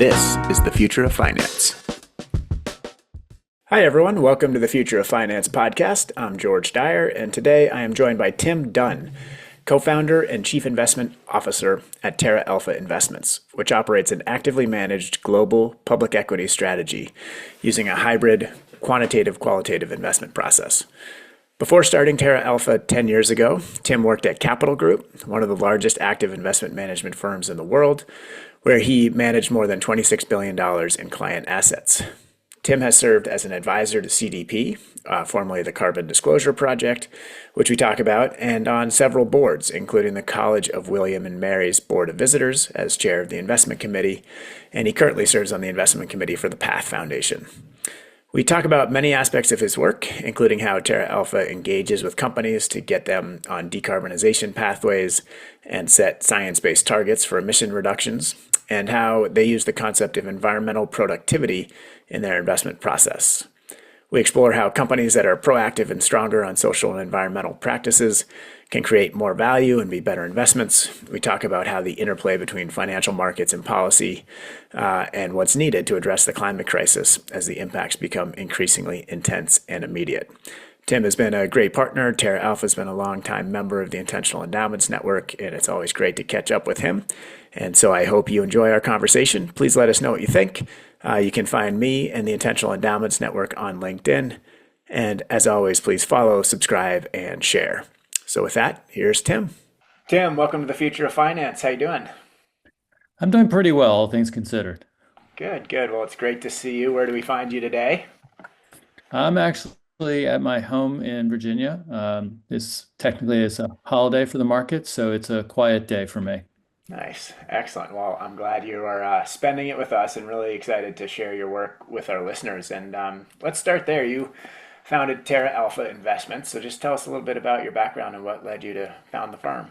This is the Future of Finance. Hi, everyone. Welcome to the Future of Finance podcast. I'm Georges Dyer, and today I am joined by Tim Dunn, co-founder and chief investment officer at Terra Alpha Investments, which operates an actively managed global public equity strategy using a hybrid quantitative-qualitative investment process. Before starting Terra Alpha 10 years ago, Tim worked at Capital Group, one of the largest active investment management firms in the world, where he managed more than $26 billion in client assets. Tim has served as an advisor to CDP, formerly the Carbon Disclosure Project, which we talk about, and on several boards, including the College of William and Mary's Board of Visitors as chair of the investment committee, and he currently serves on the investment committee for the Path Foundation. We talk about many aspects of his work, including how Terra Alpha engages with companies to get them on decarbonization pathways and set science-based targets for emission reductions, and how they use the concept of environmental productivity in their investment process. We explore how companies that are proactive and stronger on social and environmental practices can create more value and be better investments. We talk about how the interplay between financial markets and policy and what's needed to address the climate crisis as the impacts become increasingly intense and immediate. Tim has been a great partner. Terra Alpha has been a longtime member of the Intentional Endowments Network, and it's always great to catch up with him. And so I hope you enjoy our conversation. Please let us know what you think. You can find me and the Intentional Endowments Network on LinkedIn. And as always, please follow, subscribe, and share. So with that, here's Tim. Tim, welcome to the Future of Finance. How you doing? I'm doing pretty well, all things considered. Good, good. Well, it's great to see you. Where do we find you today? I'm actually at my home in Virginia. This technically is a holiday for the market, so it's a quiet day for me. Nice. Excellent. Well, I'm glad you are spending it with us and really excited to share your work with our listeners. And let's start there. You founded Terra Alpha Investments. So just tell us a little bit about your background and what led you to found the firm.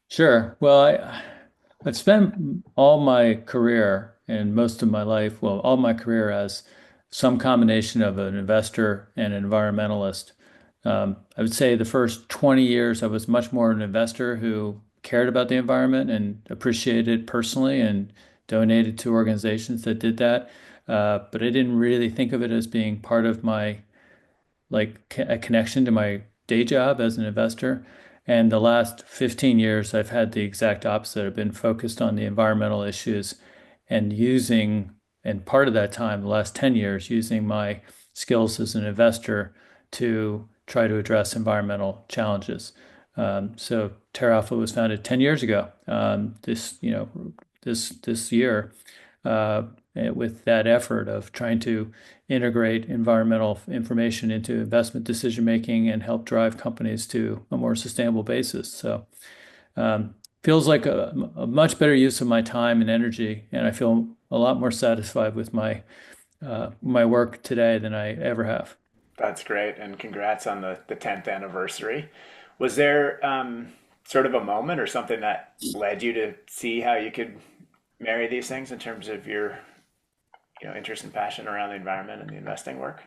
Sure. Well, I've spent all my career and most of my life, well, all my career as some combination of an investor and an environmentalist. I would say the first 20 years, I was much more an investor who cared about the environment and appreciated it personally and donated to organizations that did that. But I didn't really think of it as being part of my a connection to my day job as an investor. And the last 15 years, I've had the exact opposite. I've been focused on the environmental issues and and part of that time, the last 10 years, using my skills as an investor to try to address environmental challenges. So Terra Alpha was founded 10 years ago, this year, with that effort of trying to integrate environmental information into investment decision making and help drive companies to a more sustainable basis. So feels like a much better use of my time and energy, and I feel a lot more satisfied with my work today than I ever have. That's great. And congrats on the 10th anniversary. Was there sort of a moment or something that led you to see how you could marry these things in terms of your interest and passion around the environment and the investing work?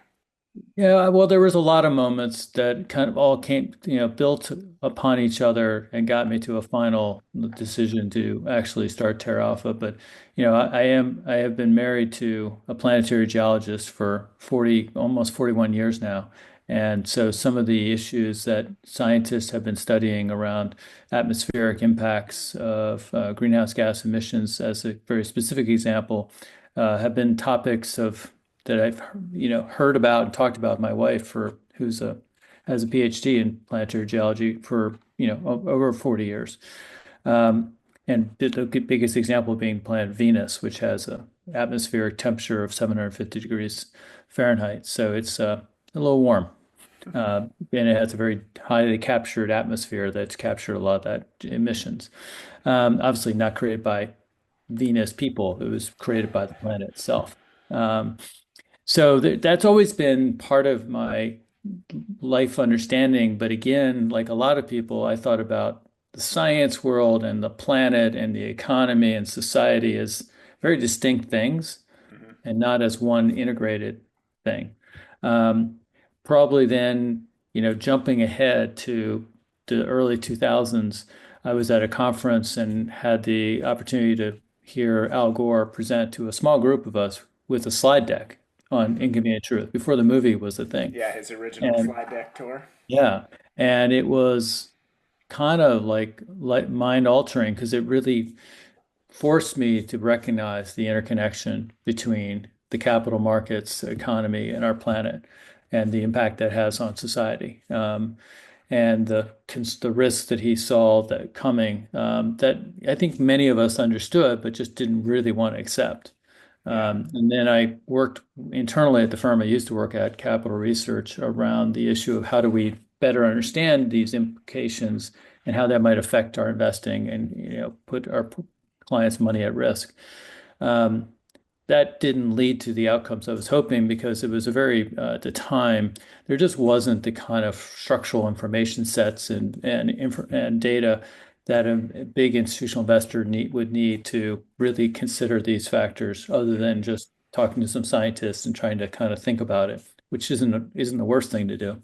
Yeah, well, there was a lot of moments that kind of all came, built upon each other and got me to a final decision to actually start Terra Alpha. But, I have been married to a planetary geologist for 40, almost 41 years now. And so some of the issues that scientists have been studying around atmospheric impacts of greenhouse gas emissions, as a very specific example, have been topics of that I've heard about and talked about with my wife for who's a has a PhD in planetary geology for over 40 years. And the biggest example being planet Venus, which has a atmospheric temperature of 750 degrees Fahrenheit. So it's a little warm. And it has a very highly captured atmosphere that's captured a lot of that emissions. Obviously not created by Venus people, it was created by the planet itself. Um, so that's always been part of my life understanding. But again, like a lot of people, I thought about the science world and the planet and the economy and society as very distinct things Mhm. and not as one integrated thing. Um, Probably then, jumping ahead to the early 2000s, I was at a conference and had the opportunity to hear Al Gore present to a small group of us with a slide deck on Inconvenient Truth before the movie was a thing. Yeah, his original And slide deck tour. yeah, and it was kind of like mind altering because it really forced me to recognize the interconnection between the capital markets, economy, and our planet, and the impact that has on society. And the risks that he saw that coming that I think many of us understood, but just didn't really want to accept. Yeah. And then I worked internally at the firm I used to work at, Capital Research, around the issue of how do we better understand these implications and how that might affect our investing and put our clients' money at risk. Um, that didn't lead to the outcomes I was hoping because it was a very at the time there just wasn't the kind of structural information sets and data that a big institutional investor would need to really consider these factors other than just talking to some scientists and trying to kind of think about it, which isn't the worst thing to do.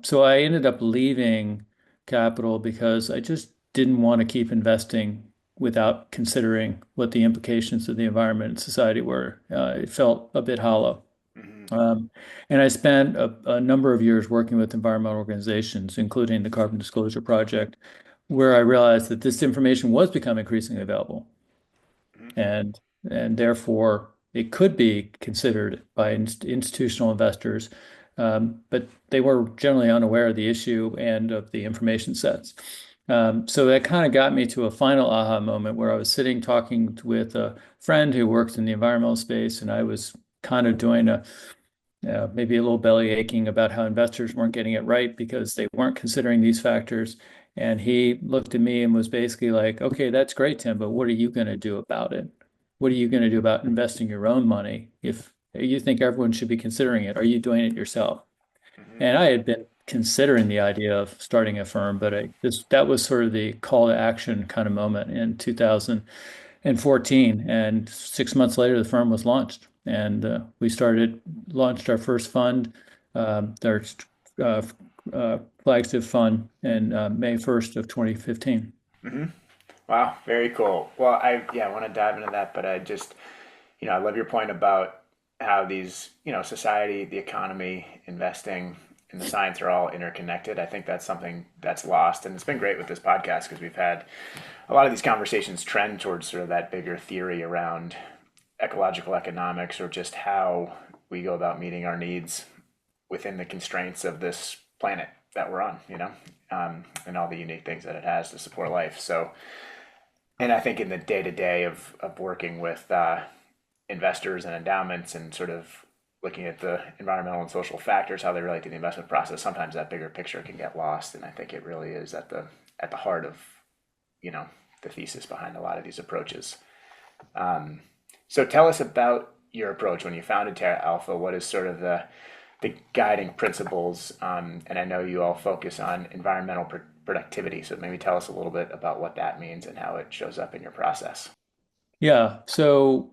So I ended up leaving Capital because I just didn't want to keep investing without considering what the implications of the environment and society were. It felt a bit hollow. Hmm. And I spent a number of years working with environmental organizations, including the Carbon Disclosure Project, where I realized that this information was becoming increasingly available and and therefore it could be considered by institutional investors, but they were generally unaware of the issue and of the information sets. So that kind of got me to a final aha moment where I was sitting talking with a friend who works in the environmental space, and I was kind of doing maybe a little belly aching about how investors weren't getting it right because they weren't considering these factors. And he looked at me and was basically like, okay, that's great, Tim, but what are you going to do about it? What are you going to do about investing your own money? If you think everyone should be considering it, are you doing it yourself? Hmm. And I had been considering the idea of starting a firm, but that was sort of the call to action kind of moment in 2014. And 6 months later, the firm was launched, and launched our first fund, our uh, flagship fund, in May 1st of 2015. Hmm. Wow, very cool. Well, I want to dive into that, but I just, I love your point about how these, society, the economy, investing, and the science are all interconnected. I think that's something that's lost, and it's been great with this podcast because we've had a lot of these conversations trend towards sort of that bigger theory around ecological economics or just how we go about meeting our needs within the constraints of this planet that we're on, and all the unique things that it has to support life. So, and I think in the day to day of working with investors and endowments and sort of looking at the environmental and social factors, how they relate to the investment process, sometimes that bigger picture can get lost. And I think it really is at the heart of, you know, the thesis behind a lot of these approaches. So tell us about your approach when you founded Terra Alpha. What is sort of the guiding principles? And I know you all focus on environmental productivity. So maybe tell us a little bit about what that means and how it shows up in your process. Yeah. So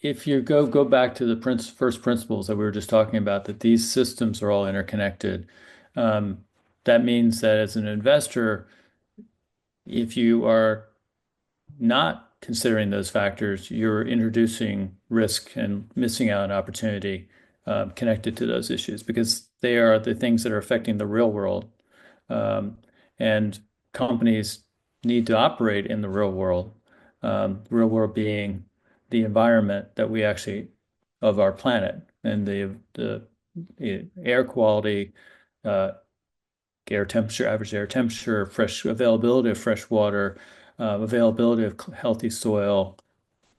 if you go back to the first principles that we were just talking about, that these systems are all interconnected, um, that means that as an investor, if you are not considering those factors, you're introducing risk and missing out on opportunity connected to those issues because they are the things that are affecting the real world. Um, and companies need to operate in the real world, the real world being the environment that we actually of our planet and the air quality, uh, air temperature, average air temperature, fresh availability of fresh water, availability of healthy soil,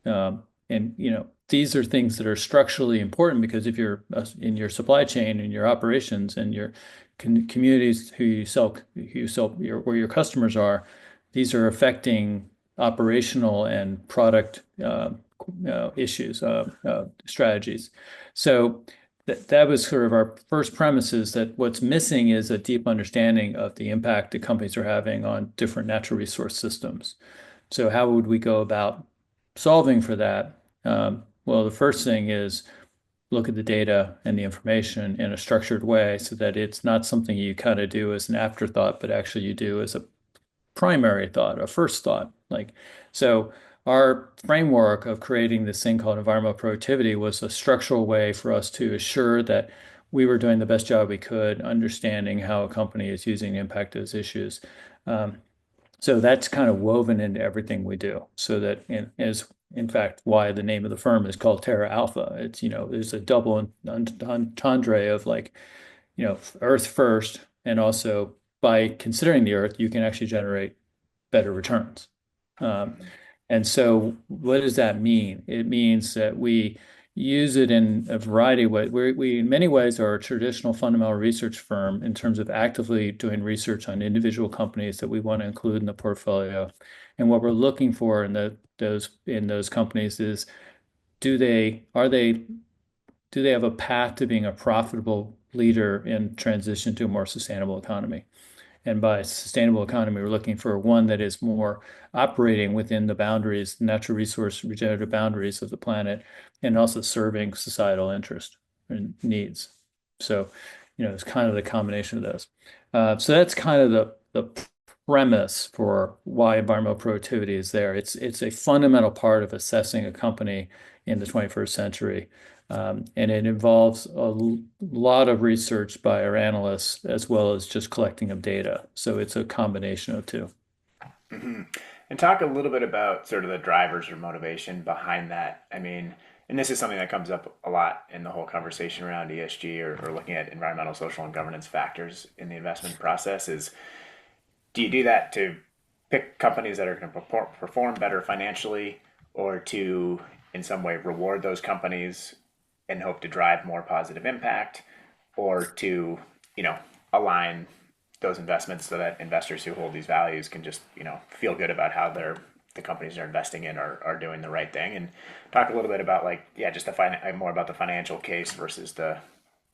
and these are things that are structurally important because if you're in your supply chain and your operations and your communities where your customers are, these are affecting operational and product issues, strategies. So that was sort of our first premise is that what's missing is a deep understanding of the impact that companies are having on different natural resource systems. So how would we go about solving for that? Well, the first thing is look at the data and the information in a structured way so that it's not something you kind of do as an afterthought, but actually you do as a primary thought, a first thought. So our framework of creating this thing called environmental productivity was a structural way for us to assure that we were doing the best job we could, understanding how a company is using the impact of those issues. Um, so that's kind of woven into everything we do. So that is in fact why the name of the firm is called Terra Alpha. It's, there's a double entendre of like, Earth first, and also by considering the Earth, you can actually generate better returns. Um, and so what does that mean? It means that we use it in a variety of ways. We in many ways, are a traditional fundamental research firm in terms of actively doing research on individual companies that we want to include in the portfolio. And what we're looking for in those companies is, are they do they have a path to being a profitable leader in transition to a more sustainable economy? And by sustainable economy, we're looking for one that is more operating within the boundaries, natural resource regenerative boundaries of the planet, and also serving societal interest and needs. So, it's kind of the combination of those. So that's kind of the premise for why environmental productivity is there. It's a fundamental part of assessing a company in the 21st century. And it involves a lot of research by our analysts as well as just collecting of data. So it's a combination of two. Hmm. And talk a little bit about sort of the drivers or motivation behind that. I mean, and this is something that comes up a lot in the whole conversation around ESG, or looking at environmental, social, and governance factors in the investment process. Is do you do that to pick companies that are going to perform better financially, or to in some way reward those companies and hope to drive more positive impact, or to, you know, align those investments so that investors who hold these values can just, feel good about how the companies they're investing in are doing the right thing? And talk a little bit about, like, yeah, just more about the financial case versus the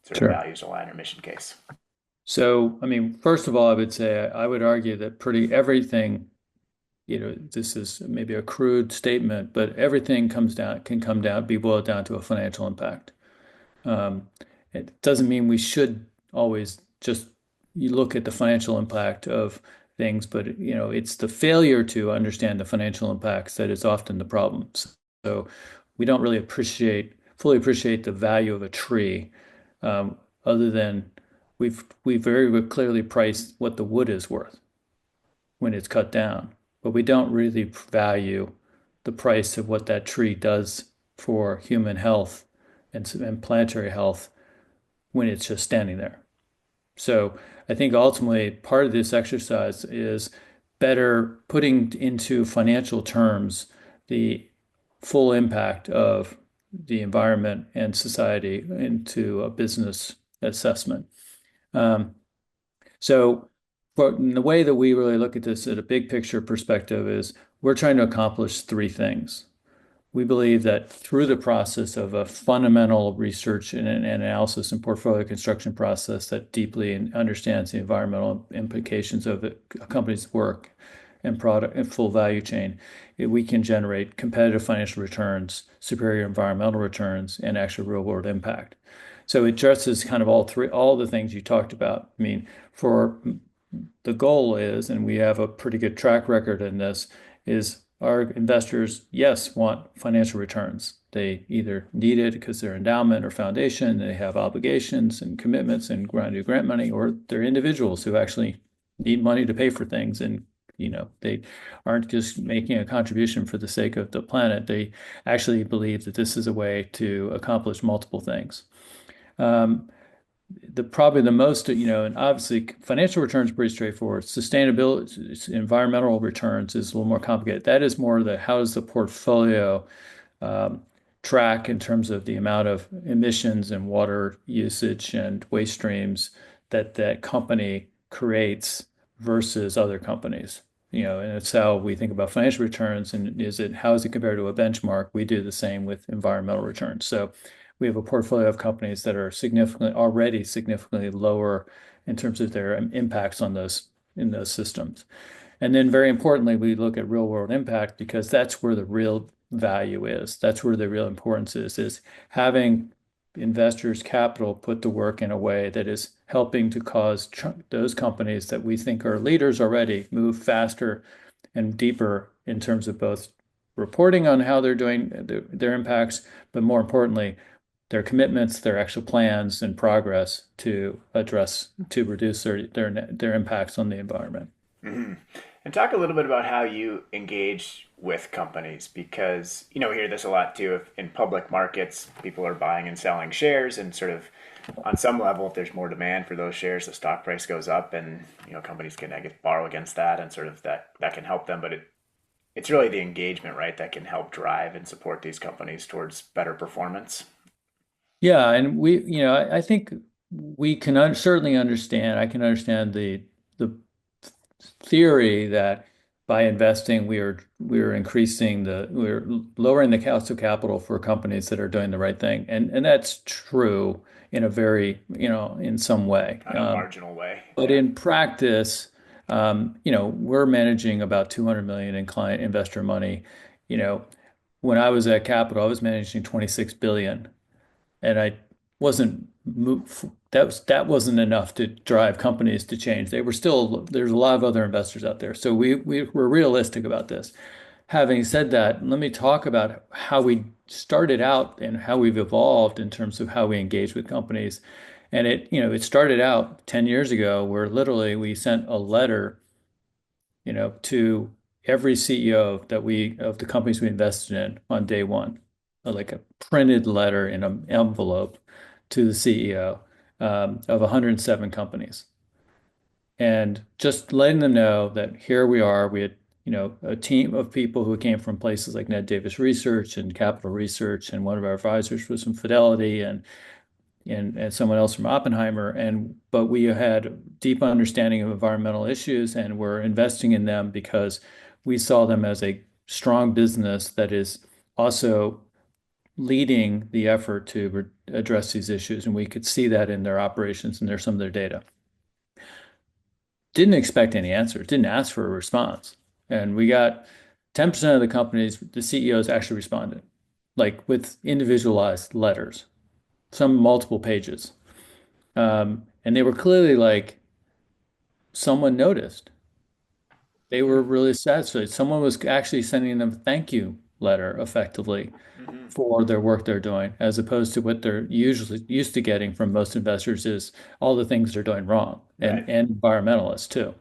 sort of Sure. values align or mission case. So, I mean, first of all, I would say I would argue that pretty everything, this is maybe a crude statement, but everything can come down, be boiled down to a financial impact. Um, it doesn't mean we should always just you look at the financial impact of things, but it's the failure to understand the financial impacts that is often the problem. So we don't really fully appreciate the value of a tree, other than we very clearly priced what the wood is worth when it's cut down, but we don't really value the price of what that tree does for human health and planetary health when it's just standing there. So I think ultimately part of this exercise is better putting into financial terms the full impact of the environment and society into a business assessment. Um, so, but the way that we really look at this at a big picture perspective is we're trying to accomplish three things. We believe that through the process of a fundamental research and analysis and portfolio construction process that deeply understands the environmental implications of a company's work and product and full value chain, we can generate competitive financial returns, superior environmental returns, and actual real world impact. So it addresses kind of all the things you talked about. I mean, for the goal is, and we have a pretty good track record in this, is our investors, yes, want financial returns. They either need it because they're endowment or foundation, they have obligations and commitments and grant money, or they're individuals who actually need money to pay for things. And, they aren't just making a contribution for the sake of the planet. They actually believe that this is a way to accomplish multiple things. Um, probably the most, and obviously financial returns are pretty straightforward. Sustainability, environmental returns is a little more complicated. That is more how does the portfolio um, track in terms of the amount of emissions and water usage and waste streams that that company creates versus other companies. And it's how we think about financial returns. And how is it compared to a benchmark? We do the same with environmental returns. So we have a portfolio of companies that are already significantly lower in terms of their impacts on those in those systems. And then very importantly, we look at real world impact because that's where the real value is. That's where the real importance is having investors' capital put to work in a way that is helping to cause those companies that we think are leaders already move faster and deeper in terms of both reporting on how they're doing their impacts, but more importantly, their commitments, their actual plans and progress to reduce their impacts on the environment. Hmm. And talk a little bit about how you engage with companies because we hear this a lot too. If in public markets, people are buying and selling shares, and sort of on some level, if there's more demand for those shares, the stock price goes up, and companies can I guess borrow against that, and sort of that can help them. But it's really the engagement, right, that can help drive and support these companies towards better performance. Yeah, and I think we can certainly understand. I can understand the theory that by investing, we are we're lowering the cost of capital for companies that are doing the right thing, and that's true in a very in some way. On a marginal way. But Yeah. in practice, we're managing about 200 million in client investor money. You know, when I was at Capital, I was managing 26 billion, and I wasn't that wasn't enough to drive companies to change. There's a lot of other investors out there. So we were realistic about this. Having said that, let me talk about how we started out and how we've evolved in terms of how we engage with companies. And it started out 10 years ago where literally we sent a letter, to every CEO of the companies we invested in on day one, like a printed letter in an envelope to the CEO of 107 companies, and just letting them know that here we are. We had, a team of people who came from places like Ned Davis Research and Capital Research, and one of our advisors was from Fidelity, and someone else from Oppenheimer. But we had deep understanding of environmental issues, and we're investing in them because we saw them as a strong business that is also leading the effort to address these issues, and we could see that in their operations and some of their data. Didn't expect any answers, didn't ask for a response, and we got 10% of the companies, the CEOs actually responded, like with individualized letters, some multiple pages. And they were clearly like, someone noticed. They were really satisfied. Someone was actually sending them a thank you letter effectively Hmm. for their work they're doing, as opposed to what they're usually used to getting from most investors is all the things they're doing wrong, Right. and environmentalists too.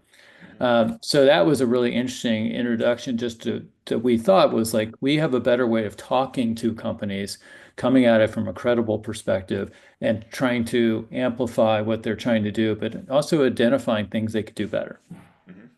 Hmm. So that was a really interesting introduction just to we thought was like we have a better way of talking to companies, coming at it from a credible perspective and trying to amplify what they're trying to do, but also identifying things they could do better.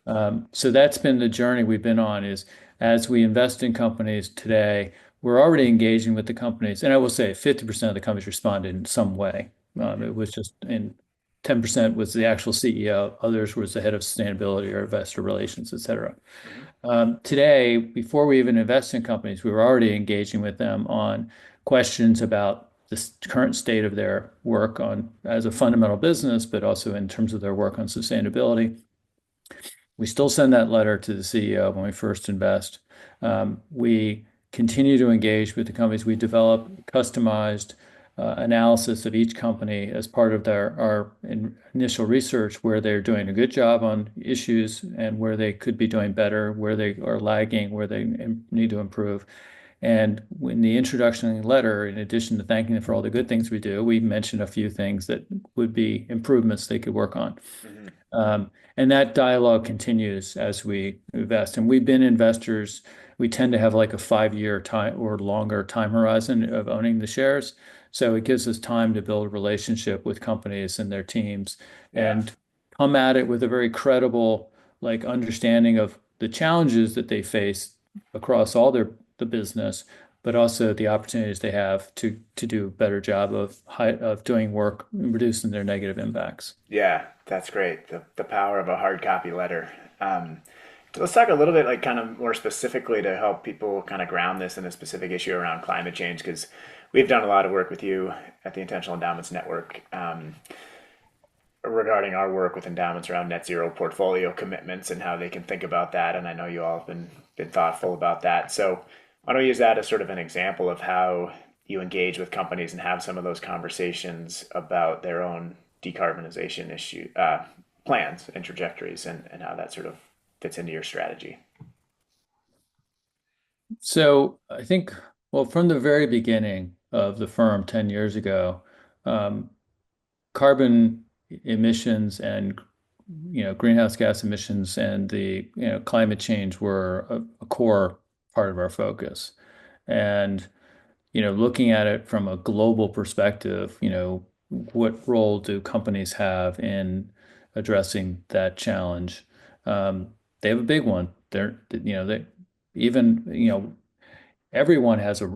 Hmm. So that's been the journey we've been on is as we invest in companies today, we're already engaging with the companies. And I will say 50% of the companies responded in some way. Hmm. It was just in 10% was the actual CEO, others was the head of sustainability or investor relations, et cetera. Hmm. Today, before we even invest in companies, we were already engaging with them on questions about the current state of their work on as a fundamental business, but also in terms of their work on sustainability. We still send that letter to the CEO when we first invest. We continue to engage with the companies. We develop customized analysis of each company as part of our initial research, where they're doing a good job on issues and where they could be doing better, where they are lagging, where they need to improve. And in the introduction letter, in addition to thanking them for all the good things we do, we mention a few things that would be improvements they could work on. Hmm. And that dialogue continues as we invest. And we've been investors. We tend to have like a 5 year time or longer time horizon of owning the shares. So it gives us time to build a relationship with companies and their teams Yeah. and come at it with a very credible, like understanding of the challenges that they face across all the business, but also the opportunities they have to do a better job of doing work, reducing their negative impacts. Yeah, that's great. The power of a hard copy letter. So let's talk a little bit, like, kind of more specifically to help people kind of ground this in a specific issue around climate change, because we've done a lot of work with you at the Intentional Endowments Network regarding our work with endowments around net zero portfolio commitments and how they can think about that. And I know you all have been thoughtful about that. So why don't we use that as sort of an example of how you engage with companies and have some of those conversations about their own decarbonization issue plans and trajectories, and how that sort of fits into your strategy. So I think, well, from the very beginning of the firm 10 years ago, um, carbon emissions and greenhouse gas emissions and the climate change were a core part of our focus. And looking at it from a global perspective, what role do companies have in addressing that challenge? They have a big one. They even, everyone has a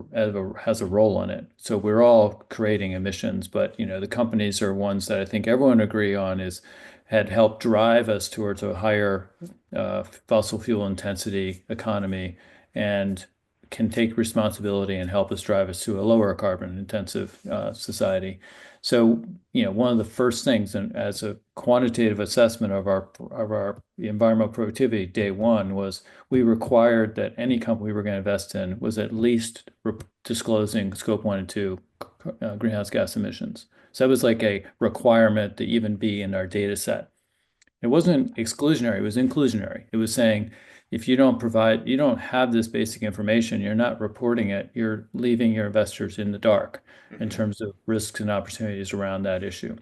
role in it. So we're all creating emissions, but the companies are ones that I think everyone agree on is had helped drive us towards a higher fossil fuel intensity economy and can take responsibility and help us drive us to a lower carbon intensive society. So, one of the first things, and as a quantitative assessment of our environmental productivity, day one was we required that any company we were going to invest in was at least disclosing scope 1 and 2 greenhouse gas emissions. So that was like a requirement to even be in our data set. It wasn't exclusionary, it was inclusionary. It was saying if you don't have this basic information, you're not reporting it, you're leaving your investors in the dark in Hmm. terms of risks and opportunities around that issue.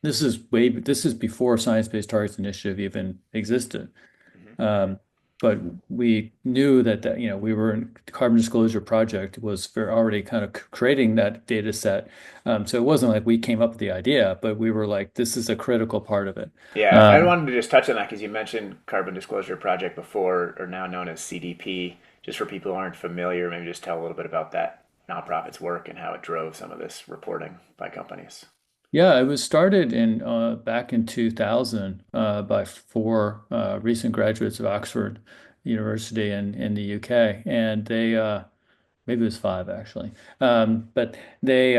This is before Science-Based Targets Initiative even existed. Hmm. Um, but we knew that we were in Carbon Disclosure Project was for already kind of creating that data set. So it wasn't like we came up with the idea, but we were like, this is a critical part of it. Yeah, I Um, wanted to just touch on that because you mentioned Carbon Disclosure Project before, or now known as CDP. Just for people who aren't familiar, maybe just tell a little bit about that nonprofit's work and how it drove some of this reporting by companies. yeah, it was started in back in 2000 by four recent graduates of Oxford University in the UK, and they maybe it was five actually, but they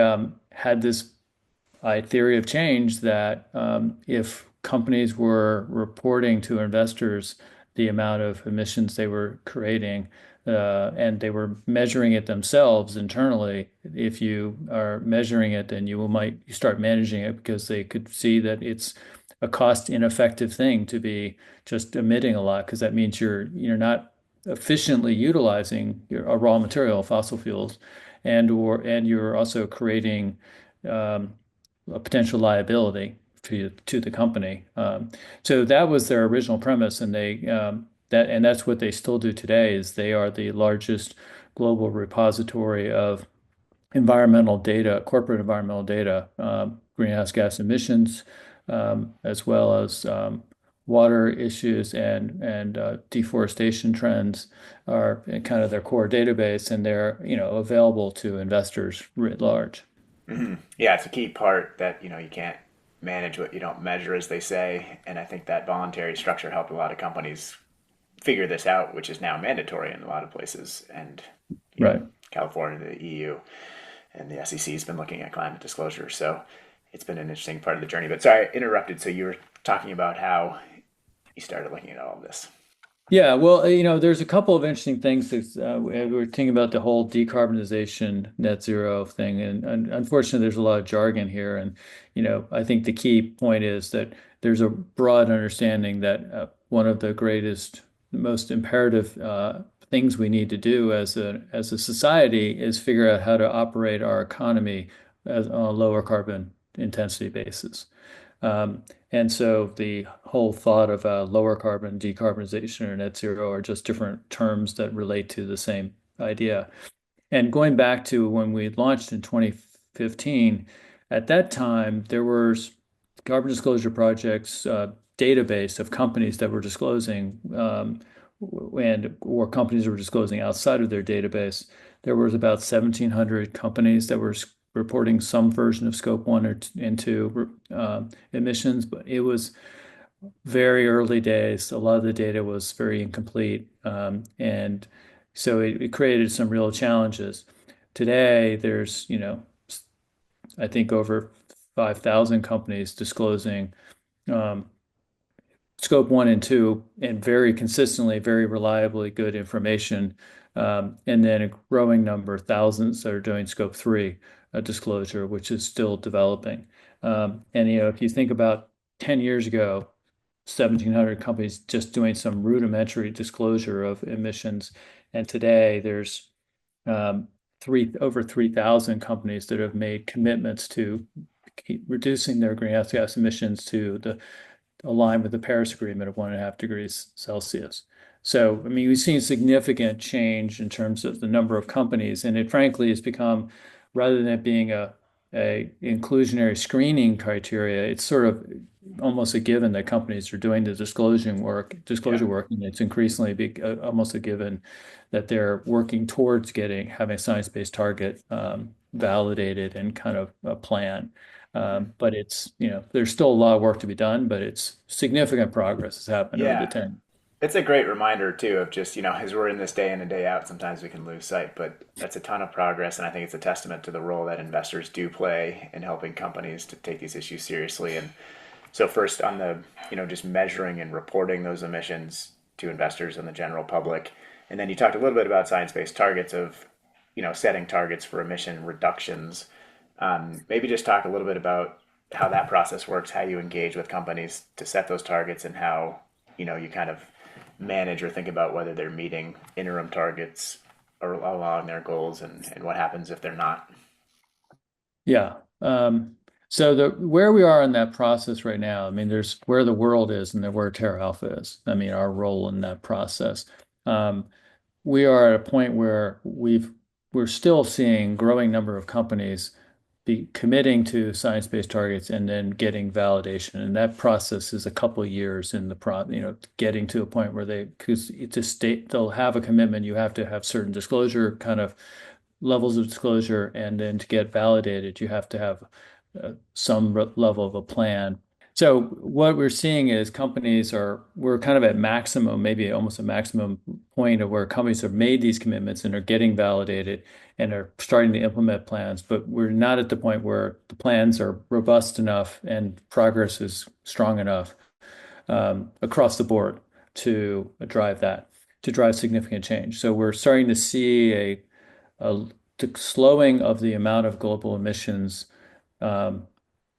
had this theory of change that if companies were reporting to investors the amount of emissions they were creating, and they were measuring it themselves internally, if you are measuring it, then you start managing it because they could see that it's a cost ineffective thing to be just emitting a lot because that means you're not efficiently utilizing a raw material, fossil fuels, and you're also creating um, a potential liability to the company. So that was their original premise, and that's what they still do today. Is they are the largest global repository of environmental data, corporate environmental data, greenhouse gas emissions, as well as water issues and deforestation trends are kind of their core database, and they're available to investors writ large. Hmm. Yeah, it's a key part that you can't manage what you don't measure, as they say, and I think that voluntary structure helped a lot of companies figure this out, which is now mandatory in a lot of places, and Right. California, the EU, and the SEC has been looking at climate disclosure. So it's been an interesting part of the journey. But sorry, I interrupted. So you were talking about how you started looking at all of this. Yeah, well, there's a couple of interesting things that we were thinking about the whole decarbonization net zero thing, and unfortunately, there's a lot of jargon here, and I think the key point is that there's a broad understanding that one of the greatest, most imperative things we need to do as a society is figure out how to operate our economy on a lower carbon intensity basis. And so the whole thought of lower carbon, decarbonization, or net zero are just different terms that relate to the same idea. And going back to when we launched in 2015, at that time, there were carbon disclosure projects, database of companies that were disclosing, or companies that were disclosing outside of their database. There was about 1,700 companies that were reporting some version of scope 1 and 2 emissions, but it was very early days. A lot of the data was very incomplete. And so it created some real challenges. Today, there's, I think over 5,000 companies disclosing um, scope 1 and 2 and very consistently, very reliably good information. And then a growing number, thousands that are doing scope 3 disclosure, which is still developing. And if you think about 10 years ago, 1,700 companies just doing some rudimentary disclosure of emissions. And today there's over 3,000 companies that have made commitments to keep reducing their greenhouse gas emissions to align with the Paris Agreement of 1.5 degrees Celsius. So, I mean, we've seen significant change in terms of the number of companies, and it frankly has become, rather than it being a inclusionary screening criteria, it's sort of almost a given that companies are doing the disclosure Yeah. work, and it's increasingly almost a given that they're working towards having a science-based target validated and kind of a plan. Mhm. But there's still a lot of work to be done, but it's significant progress has happened over the Yeah. 10. It's a great reminder too of just, as we're in this day in and day out, sometimes we can lose sight, but that's a ton of progress. And I think it's a testament to the role that investors do play in helping companies to take these issues seriously. And so first on the, just measuring and reporting those emissions to investors and the general public. And then you talked a little bit about science-based targets of, setting targets for emission reductions. Maybe just talk a little bit about how that process works, how you engage with companies to set those targets, and how you kind of manage or think about whether they're meeting interim targets or along their goals, and what happens if they're not. Yeah. So where we are in that process right now, I mean, there's where the world is and then where Terra Alpha is. I mean, our role in that process. Um, we are at a point where we're still seeing growing number of companies be committing to science-based targets and then getting validation. And that process is a couple of years in getting to a point where because they'll have a commitment, you have to have certain disclosure kind of levels of disclosure, and then to get validated, you have to have some level of a plan. So what we're seeing is we're kind of at maximum, maybe almost a maximum point of where companies have made these commitments and are getting validated and are starting to implement plans, but we're not at the point where the plans are robust enough and progress is strong enough across the board to drive significant change. So we're starting to see a slowing of the amount of global emissions um,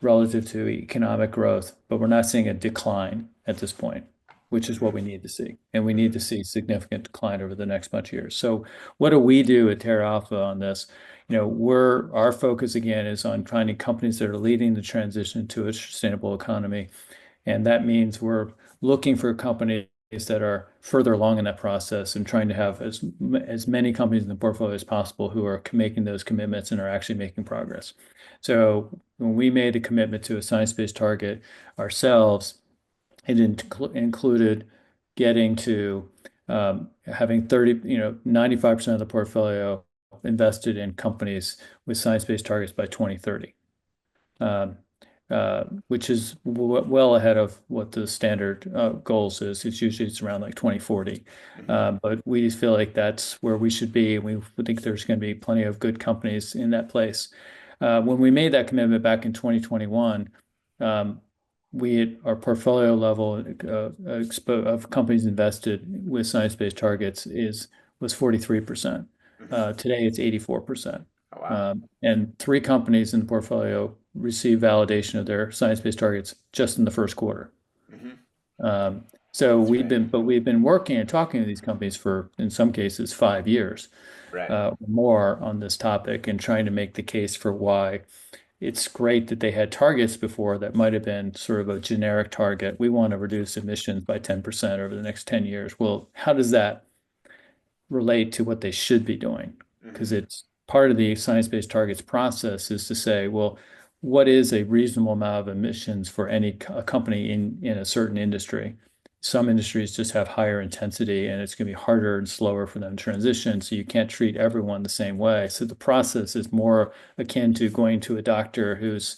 relative to economic growth, but we're not seeing a decline at this point, which is what we Mm-hmm. need to see. And we need Mm-hmm. to see significant decline over the next bunch of years. So what do we do at Terra Alpha on this? Our focus again is on finding companies that are leading the transition to a sustainable economy. And that means we're looking for companies that are further along in that process and trying to have as many companies in the portfolio as possible who are making those commitments and are actually making progress. So when we made a commitment to a science-based target ourselves, it included getting to having 95% of the portfolio invested in companies with science-based targets by 2030. Um, which is well ahead of what the standard goals is. It's around like 2040. Mm-hmm. But we feel like that's where we should be. And we think there's going to be plenty of good companies in that place. When we made that commitment back in 2021, um, our portfolio level of companies invested with science-based targets was 43%. Mm-hmm. Today it's 84%. Oh, wow. And three companies in the portfolio received validation of their science-based targets just in the first quarter. Mm-hmm. Um, so That's great. we've been working and talking to these companies for, in some cases, 5 years Right. more on this topic and trying to make the case for why it's great that they had targets before that might have been sort of a generic target. We want to reduce emissions by 10% over the next 10 years. Well, how does that relate to what they should be doing? Because Mm-hmm. it's part of the science-based targets process is to say, well, what is a reasonable amount of emissions for a company in a certain industry? Some industries just have higher intensity and it's going to be harder and slower for them to transition. So you can't treat everyone the same way. So the process is more akin to going to a doctor who's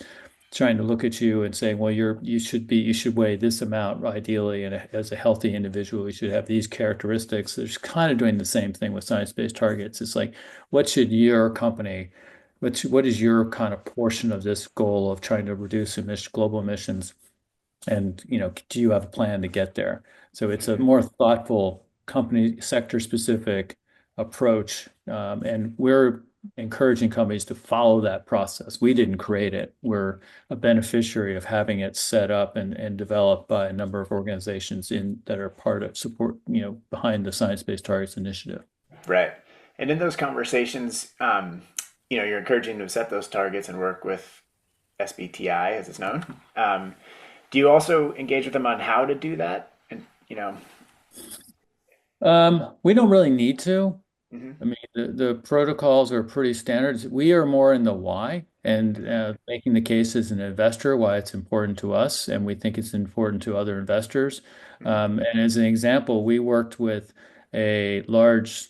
trying to look at you and saying, well, you should weigh this amount ideally, and as a healthy individual, you should have these characteristics. They're just kind of doing the same thing with science-based targets. It's like, what should your company, what is your kind of portion of this goal of trying to reduce global emissions? And do you have a plan to get there? So it's a Mm-hmm. more thoughtful company sector specific approach, and we're encouraging companies to follow that process. We didn't create it. We're a beneficiary of having it set up and developed by a number of organizations that are part of support, behind the Science Based Targets Initiative. Right. And in those conversations, you're encouraging them to set those targets and work with SBTI, as it's known. Do you also engage with them on how to do that? And We don't really need to. hmm I mean, the protocols are pretty standard. We are more in the why and hmm making the case as an investor why it's important to us, and we think it's important to other investors. hmm And as an example, we worked with a large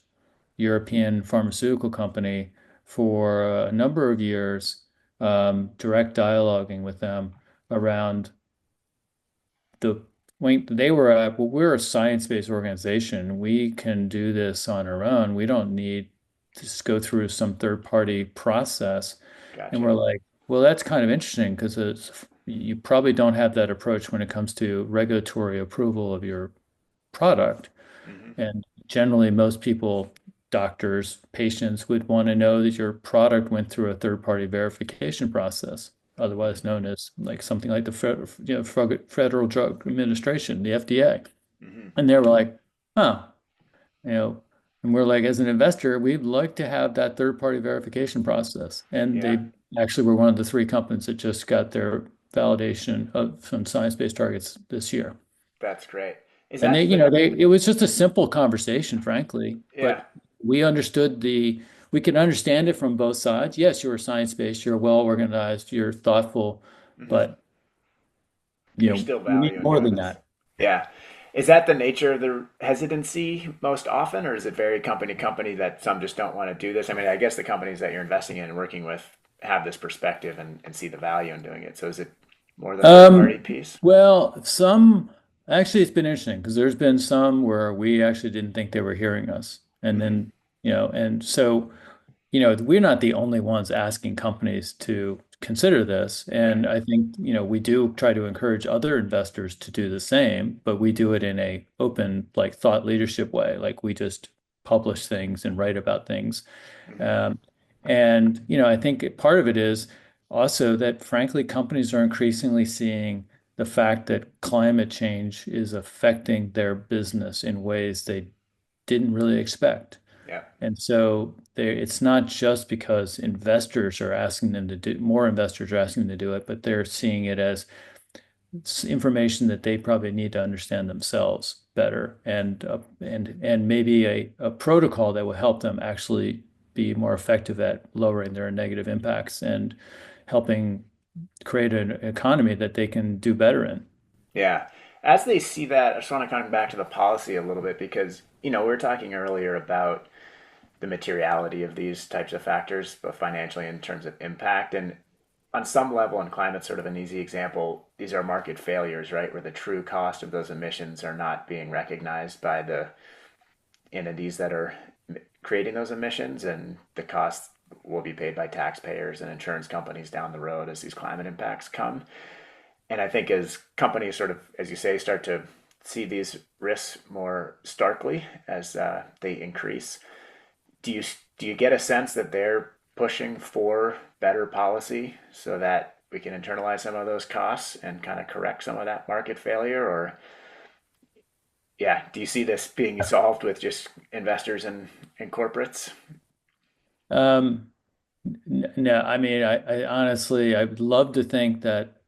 European pharmaceutical company for a number of years, direct dialoguing with them around the when they were well, we're a science-based organization. We can do this on our own. We don't need to just go through some third-party process. And we're Gotcha. like, well, that's kind of interesting because you probably don't have that approach when it comes to regulatory approval of your product. hmm And generally, most people, doctors, patients would want to know that your product went through a third-party verification process, otherwise hmm known as like something like the Federal Drug Administration, the FDA. hmm And they were like, oh, you know, and we're like, as an investor, we'd like to have that third-party verification process. And Yeah, they actually were one of the three companies that just got their validation of some science-based targets this year. that's great. Is And that the it was just a simple conversation, frankly, yeah? but we understood we could understand it from both sides. Yes, you're science-based, you're well organized, you're thoughtful, hmm but There's still you need value in more doing than this. that. Yeah. Is that the nature of the hesitancy most often, or is it very company to company that some just don't want to do this? I mean, I guess the companies that you're investing in and working with have this perspective and see the value in doing it. So is it more the third party Um, piece? well, some actually it's been interesting because there's been some where we actually didn't think they were hearing us. And hmm then, and so we're not the only ones asking companies to consider this. Right. And I think, we do try to encourage other investors to do the same, but we do it in a open, like thought leadership way. Like we just publish things and write about things. hmm Um, and, I think part of it is also that frankly, companies are increasingly seeing the fact that climate change is affecting their business in ways they didn't really expect. Yeah. And so it's not just because more investors are asking them to do it, but they're seeing it as information that they probably need to understand themselves better and maybe a protocol that will help them actually be more effective at lowering their negative impacts and helping create an economy that they can do better in. Yeah. As they see that, I just want to come back to the policy a little bit because, we were talking earlier about the materiality of these types of factors, both financially and in terms of impact. And on some level, and climate's sort of an easy example, these are market failures, right? Where the true cost of those emissions are not being recognized by the entities that are creating those emissions, and the cost will be paid by taxpayers and insurance companies down the road as these climate impacts come. And I think as companies sort of, as you say, start to see these risks more starkly as they increase, do you do you get a sense that they're pushing for better policy so that we can internalize some of those costs and kind of correct some of that market failure? Or yeah, do you see this being solved with just investors and corporates? Um, no, I mean, I honestly, I would love to think that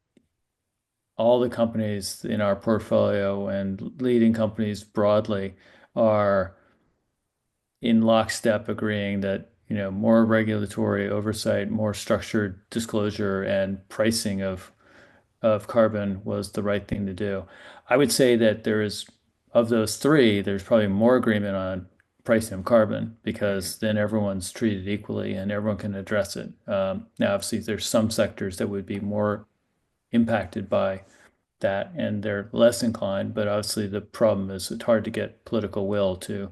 all the companies in our portfolio and leading companies broadly are in lockstep agreeing that, more regulatory oversight, more structured disclosure and pricing of carbon was the right thing to do. I would say that of those three, there's probably more agreement on pricing of carbon Mm-hmm. because then everyone's treated equally and everyone can address it. Now, obviously, there's some sectors that would be more impacted by that and they're less inclined, but obviously the problem is it's hard to get political will to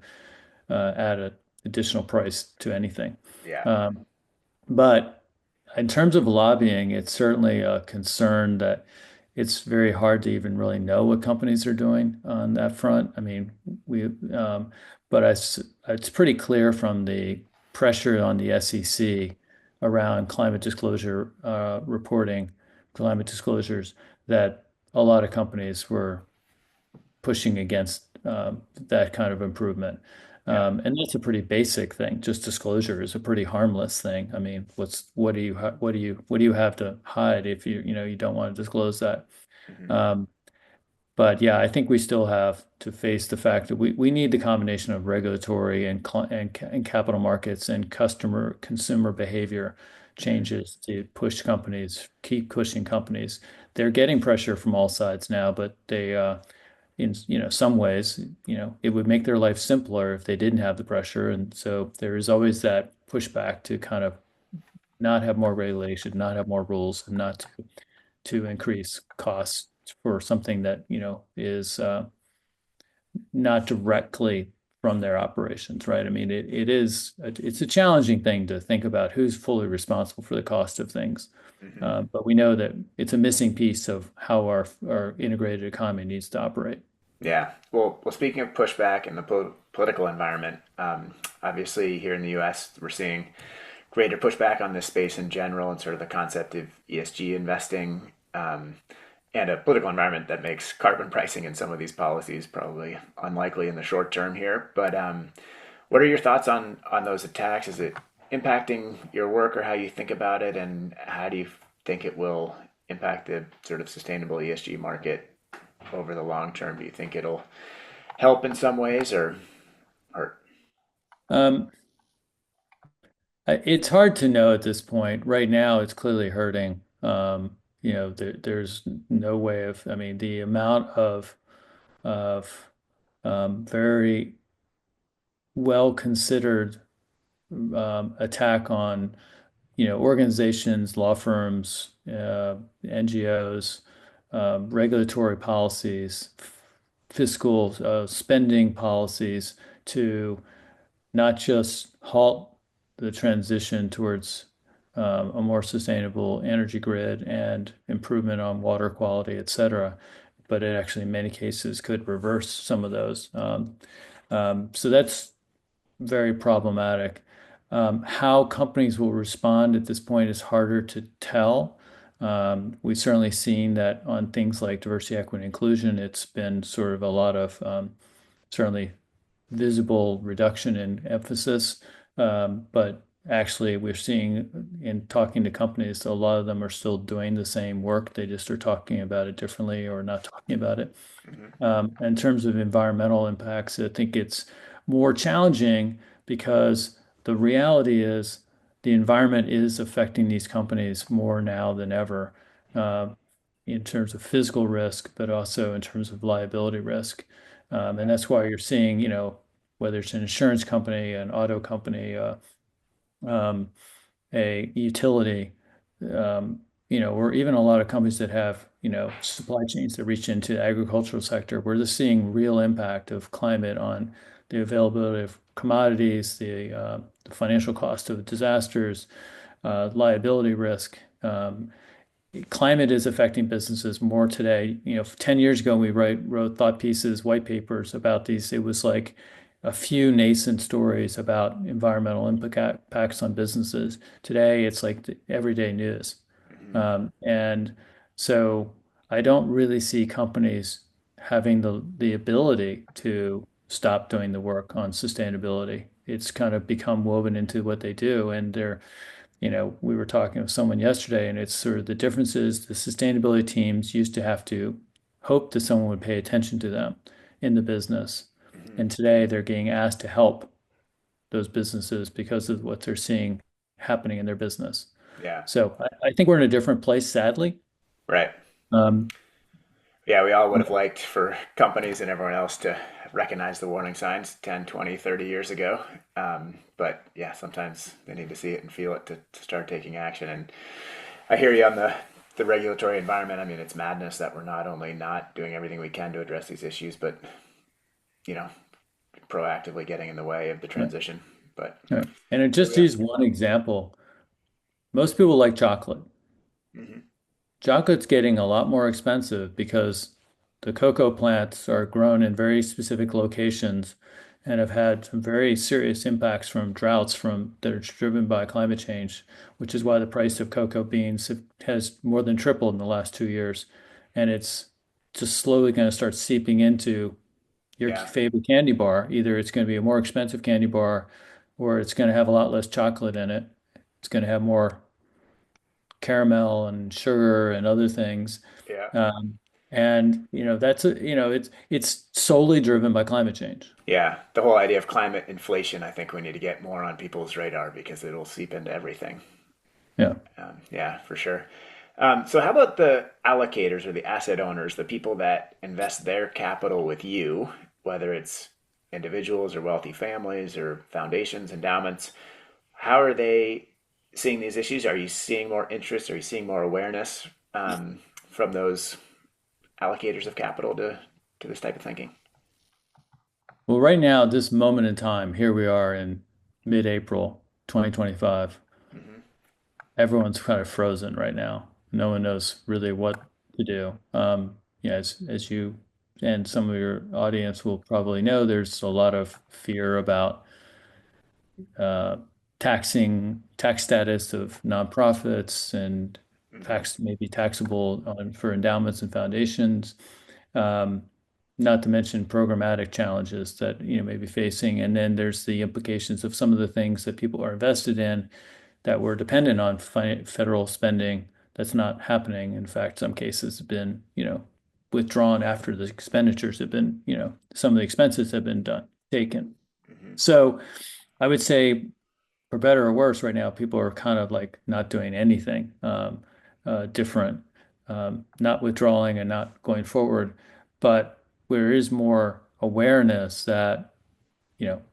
add an additional price to anything. Yeah. Um, but in terms of lobbying, it's certainly a concern that it's very hard to even really know what companies are doing on that front. I mean, but it's pretty clear from the pressure on the SEC around climate disclosure reporting, climate disclosures, that a lot of companies were pushing against that kind of improvement. Yeah. And that's a pretty basic thing. Just disclosure is a pretty harmless thing. I mean, what do you have to hide if you don't want to disclose that? Hmm. Um, but yeah, I think we still have to face the fact that we need the combination of regulatory and capital markets and consumer behavior Hmm. changes to push companies, keep pushing companies. They're getting pressure from all sides now, but in some ways, it would make their life simpler if they didn't have the pressure. And so there is always that pushback to kind of not have more regulation, not have more rules, and not to increase costs for something that, is not directly from their operations, right? I mean, it's a challenging thing to think about who's fully responsible for the cost of things. Hmm. But we know that it's a missing piece of how our integrated economy needs to operate. Yeah. Well, speaking of pushback in the political environment, obviously here in the U.S., we're seeing greater pushback on this space in general and sort of the concept of ESG investing, and a political environment that makes carbon pricing in some of these policies probably unlikely in the short term here. But what are your thoughts on those attacks? Is it impacting your work or how you think about it, and how do you think it will impact the sort of sustainable ESG market over the long term? Do you think it'll help in some ways or hurt? Um, it's hard to know at this point. Right now, it's clearly hurting. There's no way of, I mean, the amount of very well considered attack on organizations, law firms, NGOs, regulatory policies, fiscal spending policies to not just halt the transition towards a more sustainable energy grid and improvement on water quality, et cetera, but it actually in many cases could reverse some of those. So that's very problematic. How companies will respond at this point is harder to tell. We've certainly seen that on things like diversity, equity, and inclusion, it's been sort of a lot of certainly visible reduction in emphasis. But actually, we're seeing in talking to companies, a lot of them are still doing the same work. They just are talking about it differently or not talking about it. Hmm. In terms of environmental impacts, I think it's more challenging because the reality is the environment is affecting these companies more now than ever, uh, in terms of physical risk, but also in terms of liability risk. And Yeah. that's why you're seeing, whether it's an insurance company, an auto company, um, a utility, or even a lot of companies that have, supply chains that reach into the agricultural sector, we're just seeing real impact of climate on the availability of commodities, the financial cost of disasters, liability risk. Climate is affecting businesses more today. 10 years ago, we wrote thought pieces, white papers about these. It was like a few nascent stories about environmental impacts on businesses. Today, it's like the everyday news. Hmm. And so I don't really see companies having the ability to stop doing the work on sustainability. It's kind of become woven into what they do, and we were talking with someone yesterday, and it's sort of the differences. The sustainability teams used to have to hope that someone would pay attention to them in the business. Hmm. And today they're getting asked to help those businesses because of what they're seeing happening in their business. Yeah. So I think we're in a different place, sadly. Right. Um, Yeah, we all would have liked for companies and everyone else to recognize the warning signs 10, 20, 30 years ago. But yeah, sometimes they need to see it and feel it to start taking action. And I hear you on the regulatory environment. I mean, it's madness that we're not only not doing everything we can to address these issues, but, you know, proactively getting in the way of the right, transition. But right. And here just we to are. use one example, most people like chocolate. Hmm. Chocolate's getting a lot more expensive because the cocoa plants are grown in very specific locations and have had some very serious impacts from droughts that are driven by climate change, which is why the price of cocoa beans has more than tripled in the last 2 years. And it's just slowly going to start seeping into, your Yeah. favorite candy bar. Either it's going to be a more expensive candy bar or it's going to have a lot less chocolate in it. It's going to have more caramel and sugar and other things. Yeah. Um, and it's solely driven by climate change. Yeah. The whole idea of climate inflation, I think we need to get more on people's radar because it'll seep into everything. Yeah. Yeah, for sure. So, how about the allocators or the asset owners, the people that invest their capital with you, whether it's individuals or wealthy families or foundations, endowments? How are they seeing these issues? Are you seeing more interest? Are you seeing more awareness from those allocators of capital to this type of thinking? Well, right now, this moment in time, here we are in mid-April 2025. Hmm. Everyone's kind of frozen right now. No one knows really what to do. Yeah, as you and some of your audience will probably know, there's a lot of fear about uh, tax status of nonprofits and Hmm. maybe taxable for endowments and foundations. Um, Not to mention programmatic challenges that may be facing, and then there's the implications of some of the things that people are invested in that were dependent on federal spending that's not happening. In fact, some cases have been withdrawn after the expenditures have been some of the expenses have been taken. Hmm. So I would say, for better or worse, right now, people are kind of like not doing anything different, not withdrawing and not going forward. But there is more awareness that,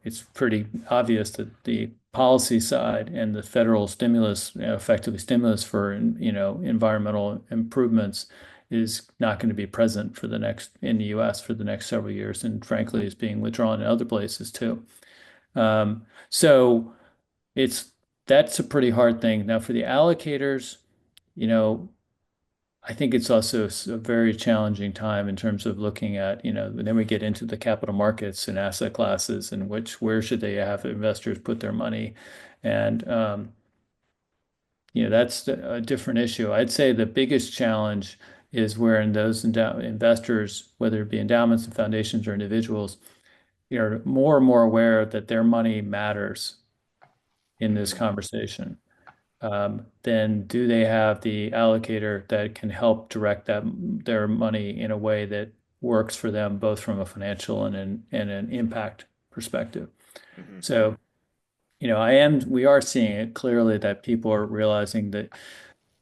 it's pretty obvious that the policy side and the federal stimulus, effectively stimulus for, environmental improvements is not going to be present in the US for the next several years. And frankly, is being withdrawn in other places too. So, it's that's a pretty hard thing. Now, for the allocators, you know, I think it's also a very challenging time in terms of looking at, then we get into the capital markets and asset classes and where should they have investors put their money. And, that's a different issue. I'd say the biggest challenge is where in those investors, whether it be endowments and foundations or individuals, are more and more aware that their money matters in this Hmm. conversation. Then do they have the allocator that can help direct their money in a way that works for them, both from a financial and an impact perspective? Hmm. So, we are seeing it clearly that people are realizing that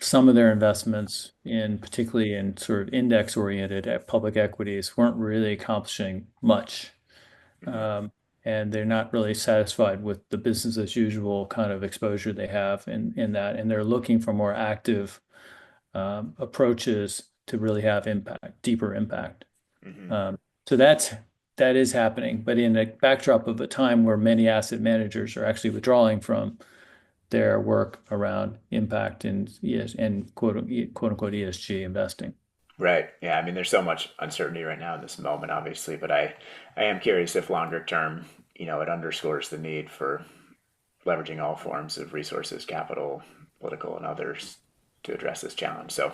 some of their investments particularly in sort of index oriented public equities weren't really accomplishing much. Hmm. Um, and they're not really satisfied with the business as usual kind of exposure they have in that. And they're looking for more active approaches to really have impact, deeper impact. Hmm. Um, so that is happening, but in a backdrop of a time where many asset managers are actually withdrawing from their work around impact and quote unquote ESG investing. Right. Yeah. I mean, there's so much uncertainty right now in this moment, obviously, but I am curious if longer term, it underscores the need for leveraging all forms of resources, capital, political, and others to address this challenge. So,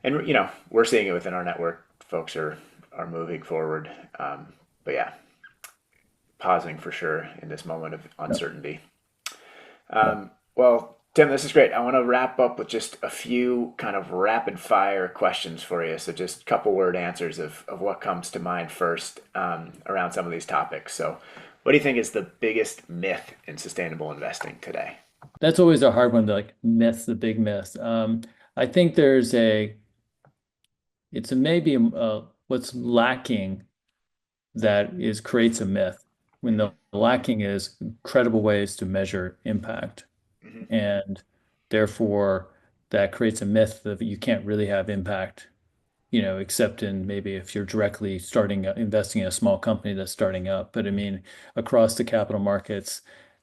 and we're seeing it within our network. Folks are moving forward. But yeah, pausing for sure in this moment of Yep. uncertainty. Yep. Well, Tim, this is great. I want to wrap up with just a few kind of rapid fire questions for you. So, just a couple word answers of what comes to mind first around some of these topics. So, what do you think is the biggest myth in sustainable investing today? That's always a hard one to like myth, the big myth. I think it's maybe what's lacking that creates a myth when Hmm. the lacking is credible ways to measure impact. Hmm. And therefore that creates a myth that you can't really have impact, except in maybe if you're directly investing in a small company that's starting up. But I mean, across the capital markets,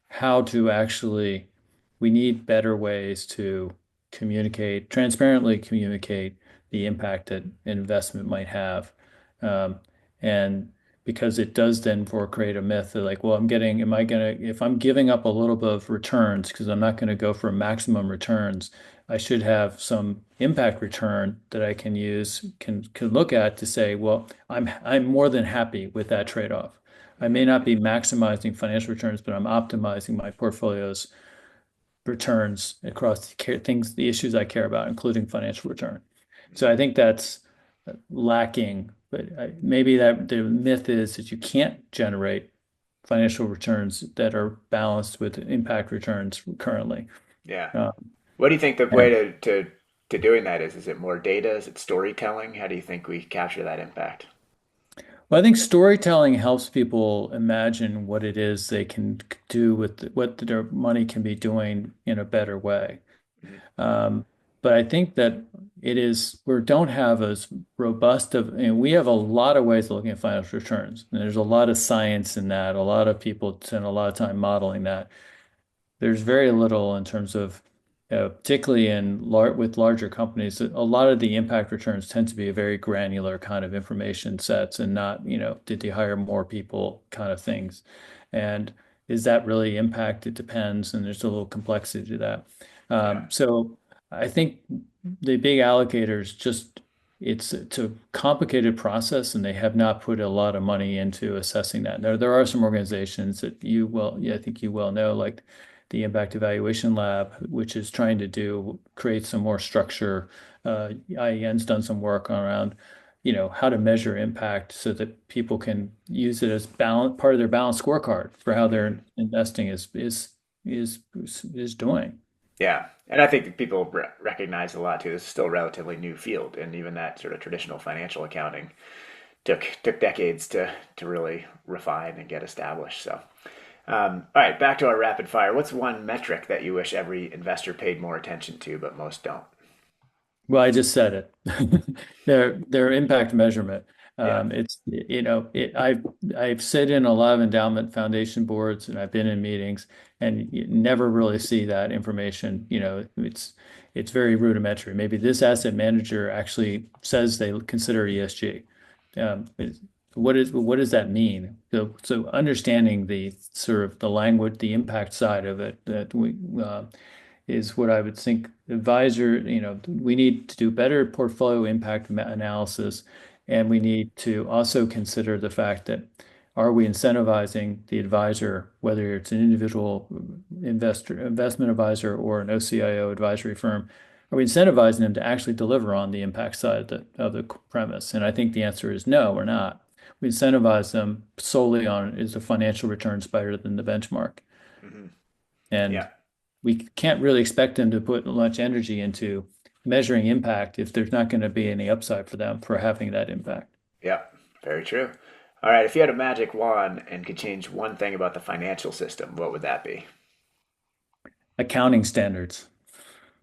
how to actually, we need better ways to transparently communicate the impact that an investment might have. Um, and because it does then for create a myth that like, well, if I'm giving up a little bit of returns because I'm not going to go for maximum returns, I should have some impact return that I can use, can look at to say, well, I'm more than happy with that trade-off. I may not be maximizing financial returns, but I'm optimizing my portfolio's returns across the issues I care about, including financial return. So I think that's lacking, but maybe that the myth is that you can't generate financial returns that are balanced with impact returns currently. Yeah. Uh, What do you think the way and to doing that is? Is it more data? Is it storytelling? How do you think we capture that impact? well, I think storytelling helps people imagine what it is they can do with what their money can be doing in a better way. Mhm. Um, but I think that we don't have as robust of, we have a lot of ways of looking at financial returns. And there's a lot of science in that. A lot of people spend a lot of time modeling that. There's very little in terms of, particularly with larger companies, a lot of the impact returns tend to be a very granular kind of information sets and not, did you hire more people kind of things. And is that really impact? It depends. And there's a little complexity to that. Yeah. So I think the big allocators it's a complicated process and they have not put a lot of money into assessing that. There are some organizations that I think you well know, like the Impact Evaluation Lab, which is trying to create some more structure. IEN's done some work around, how to measure impact so that people can use it as part of their balanced scorecard for how Mhm. their investing is doing. Yeah. And I think that people recognize a lot too. This is still a relatively new field, and even that sort of traditional financial accounting took decades to really refine and get established. So, all right, back to our rapid fire. What's one metric that you wish every investor paid more attention to, but most don't? Well, I just said it. Their impact measurement. Yeah. It's I've sit in a lot of endowment foundation boards and I've been in meetings and you never really see that information. It's very rudimentary. Maybe this asset manager actually says they consider ESG. What does that mean? So understanding the sort of the language, the impact side of it that is what I would think we need to do better portfolio impact analysis, and we need to also consider the fact that are we incentivizing the advisor, whether it's an individual investment advisor or an OCIO advisory firm, are we incentivizing them to actually deliver on the impact side of the premise? And I think the answer is no, we're not. We incentivize them solely on is the financial returns better than the benchmark. Hmm. And Yeah. we can't really expect them to put much energy into measuring impact if there's not going to be any upside for them for having that impact. Yeah. Very true. All right. If you had a magic wand and could change one thing about the financial system, what would that be? Accounting standards.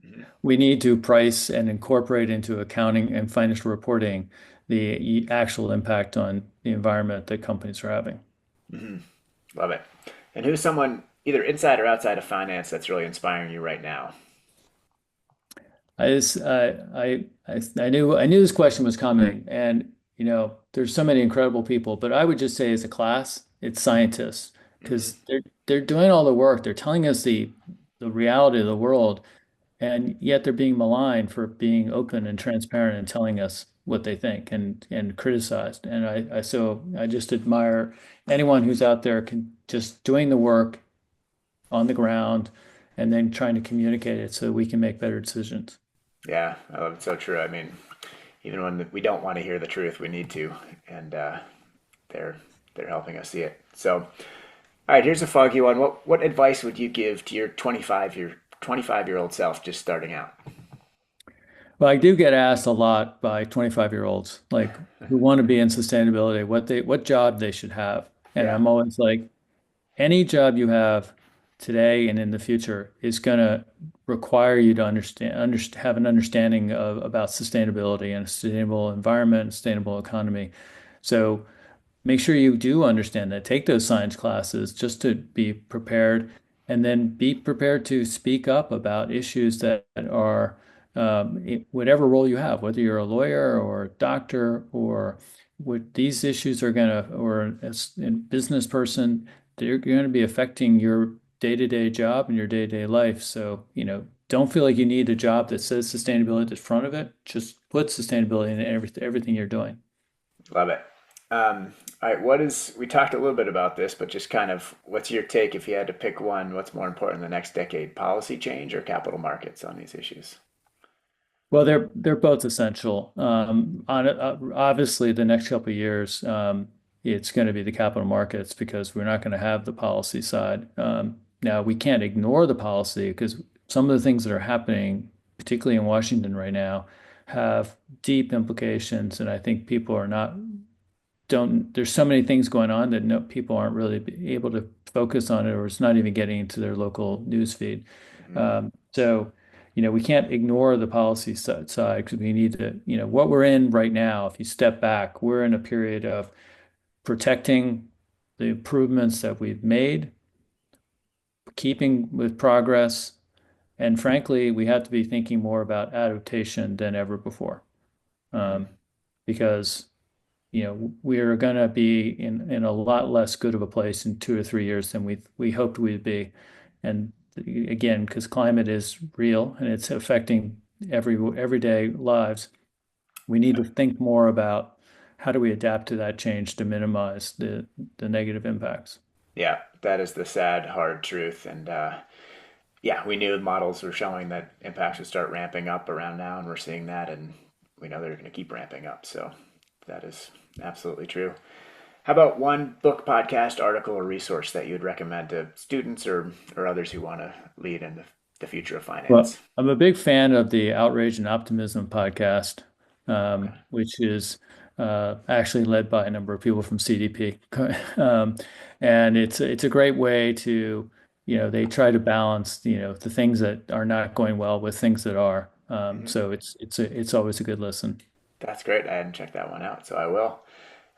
Hmm. We need to price and incorporate into accounting and financial reporting the actual impact on the environment that companies are having. Hmm. Love it. And who's someone either inside or outside of finance that's really inspiring you right now? I just I knew this question was coming, and there's so many incredible people, but I would just say as a class, it's scientists Hmm. because they're doing all the work. They're telling us the reality of the world, and yet they're being maligned for being open and transparent and telling us what they think and criticized. And I just admire anyone who's out there just doing the work on the ground and then trying to communicate it so we can make better decisions. Yeah, I love it. So true. I mean, even when we don't want to hear the truth, we need to, and they're they're helping us see it. So, all right, here's a foggy one. What advice would you give to your 25-year old self just starting out? Well, I do get asked a lot by 25-year-olds, like who want to be in sustainability, what job they should have. And Yeah. I'm always like, any job you have today and in the future is going to require you to have an understanding about sustainability and a sustainable environment, sustainable economy. So make sure you do understand that. Take those science classes just to be prepared, and then be prepared to speak up about issues that are whatever role you have, whether you're a lawyer or a doctor or these issues are going to, or as a business person, they're going to be affecting your day-to-day job and your day-to-day life. So, don't feel like you need a job that says sustainability at the front of it. Just put sustainability in everything you're doing. Love it. All right, we talked a little bit about this, but just kind of what's your take if you had to pick one? What's more important in the next decade, policy change or capital markets on these issues? Well, they're both essential. Obviously, the next couple of years, it's going to be the capital markets because we're not going to have the policy side. Now, we can't ignore the policy because some of the things that are happening, particularly in Washington right now, have deep implications, and I think people are not don't. There's so many things going on that no people aren't really able to focus on it, or it's not even getting into their local news feed. Hmm. So, we can't ignore the policy side because we need to, what we're in right now, if you step back, we're in a period of protecting the improvements that we've made, keeping with progress, and frankly, we have to be thinking more about adaptation than ever before. Hmm. Um, because we're going to be in a lot less good of a place in 2 or 3 years than we hoped we'd be. And again, because climate is real and it's affecting everyday lives, we need to think more about how do we adapt to that change to minimize the negative impacts. Yeah, that is the sad, hard truth. And yeah, we knew models were showing that impacts would start ramping up around now, and we're seeing that, and we know they're going to keep ramping up. So that is absolutely true. How about one book, podcast, article, or resource that you would recommend to students or others who want to lead in the future of Well, finance? I'm a big fan of the Outrage and Optimism podcast, Okay. which is actually led by a number of people from CDP. Um, and it's a great way to, they try to balance, the things that are not going well with things that are. Hmm. So it's always a good listen. That's great. I hadn't checked that one out, so I will.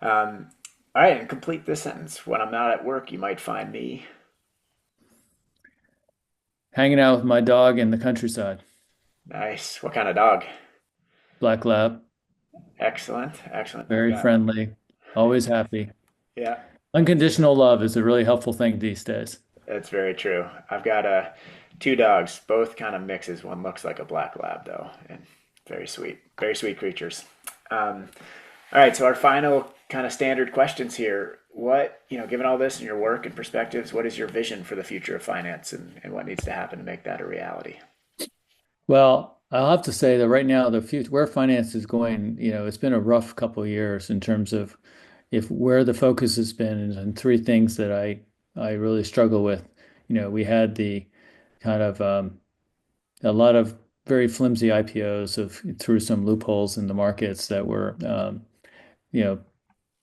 All right, and complete this sentence. When I'm not at work, you might find me. Hanging out with my dog in the countryside, Nice. What kind of dog? Black Lab, Excellent. Excellent. I've very got, friendly, always happy. yeah, Unconditional love is a really helpful thing these days. that's very true. I've got two dogs, both kind of mixes. One looks like a black lab, though, and very sweet creatures. Um, all right, so our final kind of standard questions here. Given all this and your work and perspectives, what is your vision for the future of finance and what needs to happen to make that a reality? Well, I'll have to say that right now, the future where finance is going, it's been a rough couple of years in terms of if where the focus has been and three things that I really struggle with. We had the kind of a lot of very flimsy IPOs of through some loopholes in the markets that you know,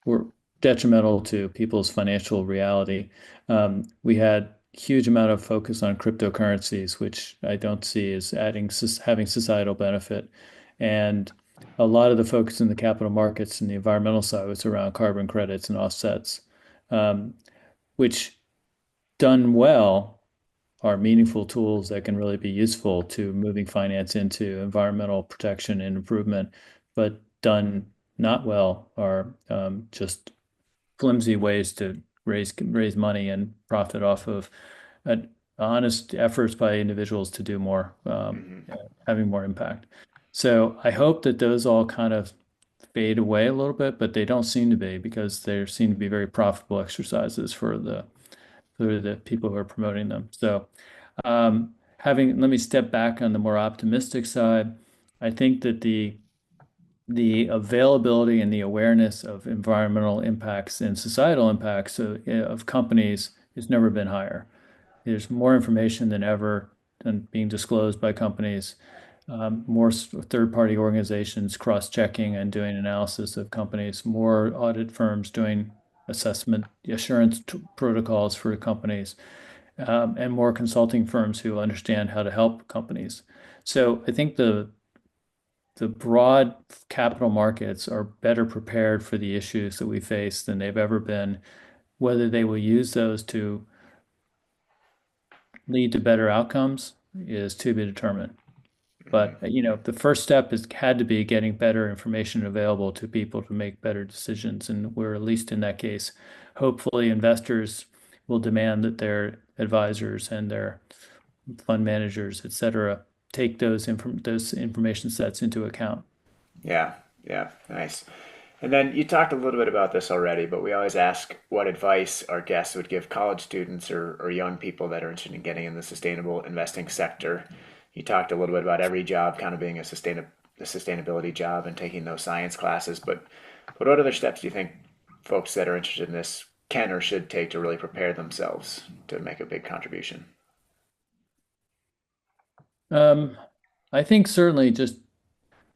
were detrimental to people's financial reality. We had huge amount of focus on cryptocurrencies, which I don't see as having societal benefit. And a lot of the focus in the capital markets and the environmental side was around carbon credits and offsets, um, which done well are meaningful tools that can really be useful to moving finance into environmental protection and improvement, but done not well are just flimsy ways to raise money and profit off of uh, honest efforts by individuals to do more, Hmm. having more impact. So I hope that those all kind of fade away a little bit, but they don't seem to be because they seem to be very profitable exercises for the people who are promoting them. So let me step back on the more optimistic side. I think that the availability and the awareness of environmental impacts and societal impacts of companies has never been higher. There's more information than ever than being disclosed by companies, more third-party organizations cross-checking and doing analysis of companies, more audit firms doing assessment assurance protocols for companies, and more consulting firms who understand how to help companies. So I think the broad capital markets are better prepared for the issues that we face than they've ever been. Whether they will use those to lead to better outcomes is to be determined. But the first step has had to be getting better information available to people to make better decisions. And we're at least in that case. Hopefully, investors will demand that their advisors and their fund managers, et cetera, take those information sets into account. Yeah, yeah, nice. And then you talked a little bit about this already, but we always ask what advice our guests would give college students or young people that are interested in getting in the sustainable investing sector. You talked a little bit about every job kind of being a sustainability job and taking those science classes, but what other steps do you think folks that are interested in this can or should take to really prepare themselves to make a big contribution? I think certainly just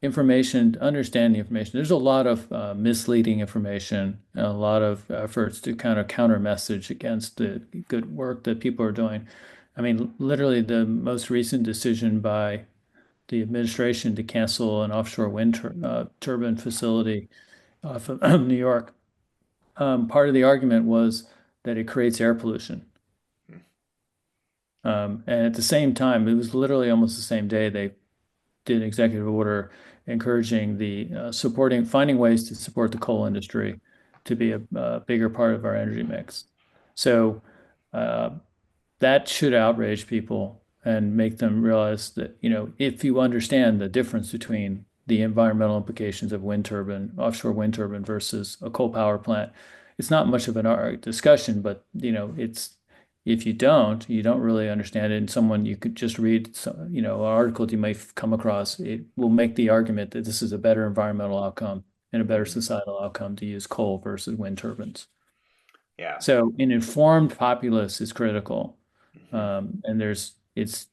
information, understand the information. There's a lot of misleading information and a lot of efforts to kind of counter message against the good work that people are doing. I mean, literally the most recent decision by the administration to cancel an offshore wind turbine facility off of New York. Part of the argument was that it creates air pollution. And at the same time, it was literally almost the same day they did an executive order encouraging finding ways to support the coal industry to be a bigger part of our energy mix. So that should outrage people and make them realize that, if you understand the difference between the environmental implications of offshore wind turbine versus a coal power plant, it's not much of an discussion, but if you don't really understand it. And you could just read, an article you might come across, it will make the argument that this is a better environmental outcome and a better societal outcome to use coal versus wind turbines. Yeah. So an informed populace is critical. And it's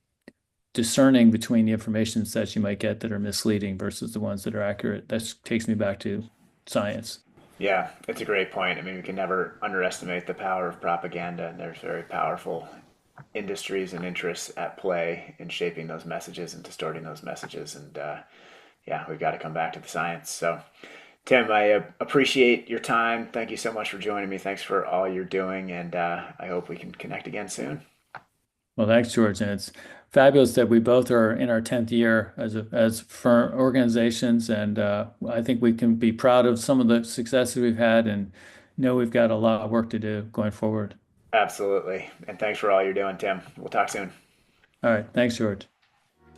discerning between the information sets you might get that are misleading versus the ones that are accurate. That takes me back to science. Yeah, it's a great point. I mean, we can never underestimate the power of propaganda, and there's very powerful industries and interests at play in shaping those messages and distorting those messages. And yeah, we've got to come back to the science. So, Tim, I appreciate your time. Thank you so much for joining me. Thanks for all you're doing, and I hope we can connect again soon. Well, thanks, George. And it's fabulous that we both are in our 10th year as firm organizations. And I think we can be proud of some of the successes we've had and know we've got a lot of work to do going forward. Absolutely. And thanks for all you're doing, Tim. We'll talk soon. All right. Thanks, George.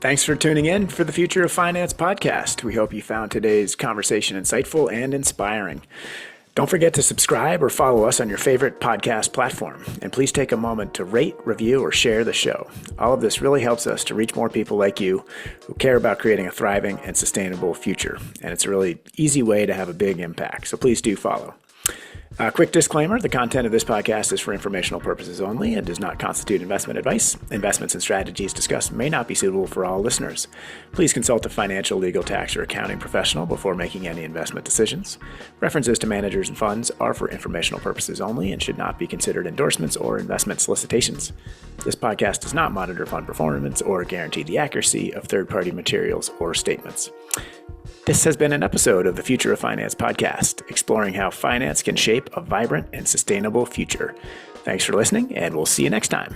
Thanks for tuning in for the Future of Finance podcast. We hope you found today's conversation insightful and inspiring. Don't forget to subscribe or follow us on your favorite podcast platform. And please take a moment to rate, review, or share the show. All of this really helps us to reach more people like you who care about creating a thriving and sustainable future. And it's a really easy way to have a big impact. So please do follow. A quick disclaimer, the content of this podcast is for informational purposes only and does not constitute investment advice. Investments and strategies discussed may not be suitable for all listeners. Please consult a financial, legal, tax, or accounting professional before making any investment decisions. References to managers and funds are for informational purposes only and should not be considered endorsements or investment solicitations. This podcast does not monitor fund performance or guarantee the accuracy of third-party materials or statements. This has been an episode of the Future of Finance podcast, exploring how finance can shape a vibrant and sustainable future. Thanks for listening, and we'll see you next time.